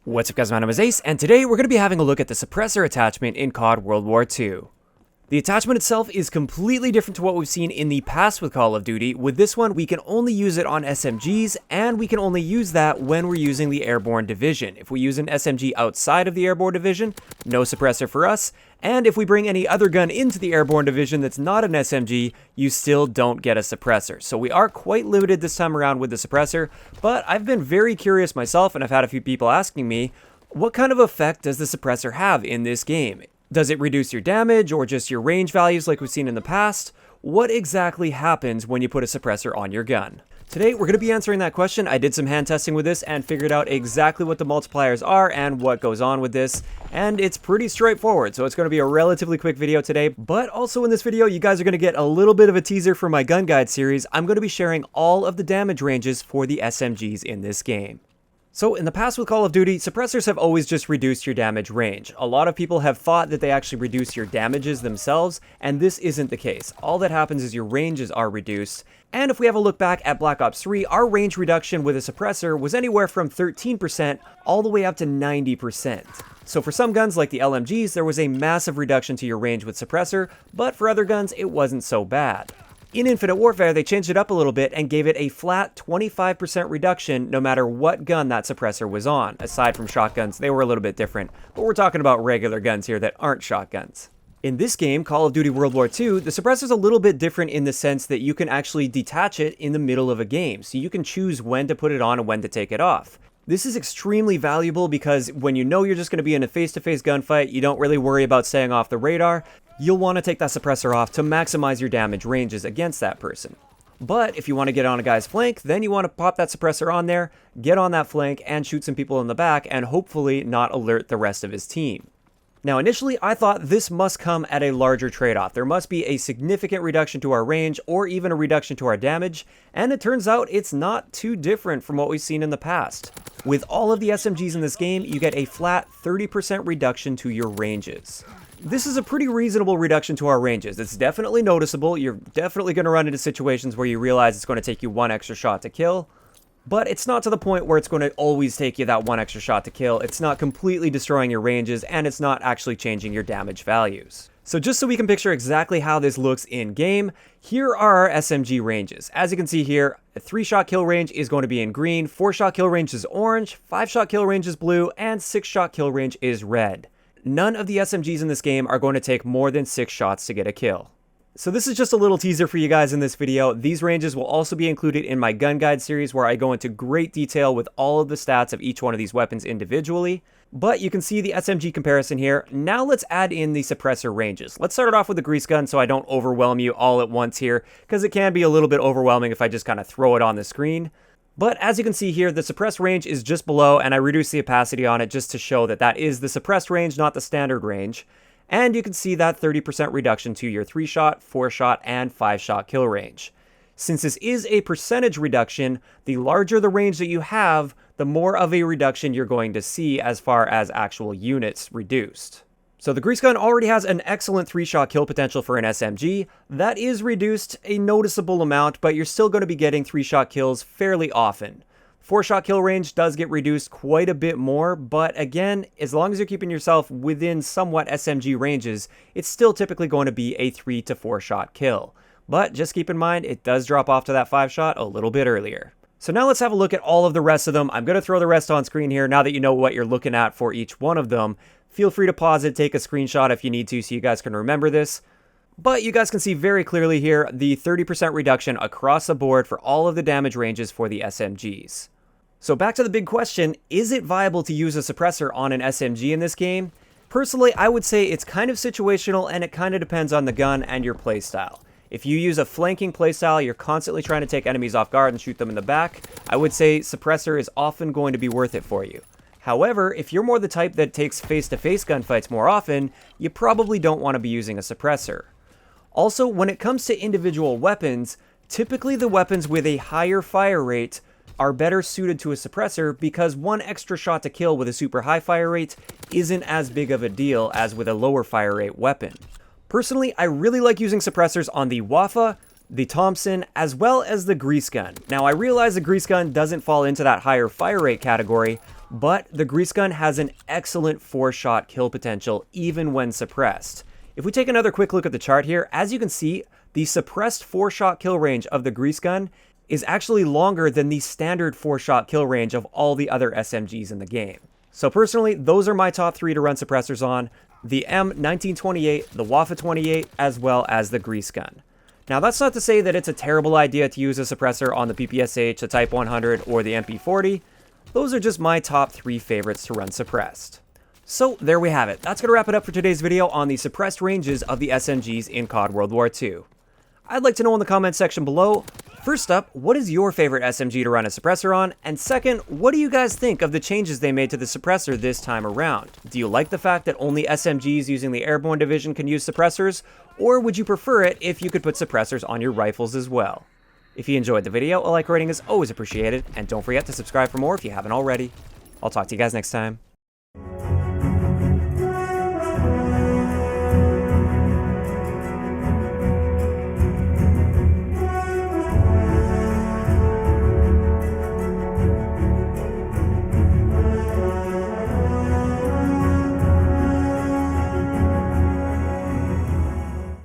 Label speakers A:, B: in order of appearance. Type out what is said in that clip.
A: What's up guys, my name is Ace, and today we're going to be having a look at the Suppressor attachment in CoD World War II. The attachment itself is completely different to what we've seen in the past with Call of Duty. With this one, we can only use it on SMGs, and we can only use that when we're using the Airborne Division. If we use an SMG outside of the Airborne Division, no Suppressor for us, and if we bring any other gun into the Airborne Division that's not an SMG, you still don't get a Suppressor. So we are quite limited this time around with the Suppressor, but I've been very curious myself, and I've had a few people asking me, what kind of effect does the Suppressor have in this game? Does it reduce your damage or just your range values like we've seen in the past? What exactly happens when you put a suppressor on your gun? Today, we're going to be answering that question. I did some hand testing with this and figured out exactly what the multipliers are and what goes on with this. And it's pretty straightforward, so it's going to be a relatively quick video today. But also in this video, you guys are going to get a little bit of a teaser for my gun guide series. I'm going to be sharing all of the damage ranges for the SMGs in this game. So in the past with Call of Duty, suppressors have always just reduced your damage range. A lot of people have thought that they actually reduce your damages themselves, and this isn't the case. All that happens is your ranges are reduced. And if we have a look back at Black Ops 3, our range reduction with a suppressor was anywhere from 13% all the way up to 90%. So for some guns like the LMGs, there was a massive reduction to your range with suppressor, but for other guns, it wasn't so bad. In Infinite Warfare, they changed it up a little bit and gave it a flat 25% reduction no matter what gun that suppressor was on. Aside from shotguns, they were a little bit different, but we're talking about regular guns here that aren't shotguns. In this game, Call of Duty World War II, the suppressor's a little bit different in the sense that you can actually detach it in the middle of a game, so you can choose when to put it on and when to take it off. This is extremely valuable because when you know you're just going to be in a face-to-face gunfight, you don't really worry about staying off the radar. You'll want to take that suppressor off to maximize your damage ranges against that person. But if you want to get on a guy's flank, then you want to pop that suppressor on there, get on that flank, and shoot some people in the back, and hopefully not alert the rest of his team. Now initially, I thought this must come at a larger trade-off. There must be a significant reduction to our range, or even a reduction to our damage, and it turns out it's not too different from what we've seen in the past. With all of the SMGs in this game, you get a flat 30% reduction to your ranges. This is a pretty reasonable reduction to our ranges. It's definitely noticeable. You're definitely going to run into situations where you realize it's going to take you one extra shot to kill, but it's not to the point where it's going to always take you that one extra shot to kill. It's not completely destroying your ranges, and it's not actually changing your damage values. So just so we can picture exactly how this looks in game, here are our SMG ranges. As you can see here, a 3-shot kill range is going to be in green, 4-shot kill range is orange, 5-shot kill range is blue, and 6-shot kill range is red. None of the SMGs in this game are going to take more than 6 shots to get a kill. So this is just a little teaser for you guys in this video. These ranges will also be included in my gun guide series where I go into great detail with all of the stats of each one of these weapons individually. But you can see the SMG comparison here. Now let's add in the suppressor ranges. Let's start it off with the grease gun so I don't overwhelm you all at once here, because it can be a little bit overwhelming if I just kind of throw it on the screen. But as you can see here, the suppressed range is just below, and I reduced the opacity on it just to show that that is the suppressed range, not the standard range. And you can see that 30% reduction to your 3-shot, 4-shot, and 5-shot kill range. Since this is a percentage reduction, the larger the range that you have, the more of a reduction you're going to see as far as actual units reduced. So the grease gun already has an excellent 3-shot kill potential for an SMG. That is reduced a noticeable amount, but you're still going to be getting 3-shot kills fairly often. 4-shot kill range does get reduced quite a bit more, but again, as long as you're keeping yourself within somewhat SMG ranges, it's still typically going to be a 3 to 4-shot kill. But just keep in mind, it does drop off to that 5-shot a little bit earlier. So now let's have a look at all of the rest of them. I'm going to throw the rest on screen here now that you know what you're looking at for each one of them. Feel free to pause it, take a screenshot if you need to so you guys can remember this. But you guys can see very clearly here the 30% reduction across the board for all of the damage ranges for the SMGs. So back to the big question, is it viable to use a suppressor on an SMG in this game? Personally, I would say it's kind of situational and it kind of depends on the gun and your playstyle. If you use a flanking playstyle, you're constantly trying to take enemies off guard and shoot them in the back, I would say suppressor is often going to be worth it for you. However, if you're more the type that takes face-to-face gunfights more often, you probably don't want to be using a suppressor. Also, when it comes to individual weapons, typically the weapons with a higher fire rate are better suited to a suppressor because one extra shot to kill with a super high fire rate isn't as big of a deal as with a lower fire rate weapon. Personally, I really like using suppressors on the Wafa, the Thompson, as well as the grease gun. Now, I realize the grease gun doesn't fall into that higher fire rate category, but the grease gun has an excellent 4-shot kill potential even when suppressed. If we take another quick look at the chart here, as you can see, the suppressed 4-shot kill range of the grease gun is actually longer than the standard 4-shot kill range of all the other SMGs in the game. So personally, those are my top 3 to run suppressors on: the M1928, the Wafa 28, as well as the grease gun. Now that's not to say that it's a terrible idea to use a suppressor on the PPSH, the Type 100, or the MP40. Those are just my top 3 favorites to run suppressed. So there we have it. That's going to wrap it up for today's video on the suppressed ranges of the SMGs in CoD World War II. I'd like to know in the comments section below, first up, what is your favorite SMG to run a suppressor on? And second, what do you guys think of the changes they made to the suppressor this time around? Do you like the fact that only SMGs using the Airborne Division can use suppressors? Or would you prefer it if you could put suppressors on your rifles as well? If you enjoyed the video, a like rating is always appreciated, and don't forget to subscribe for more if you haven't already. I'll talk to you guys next time.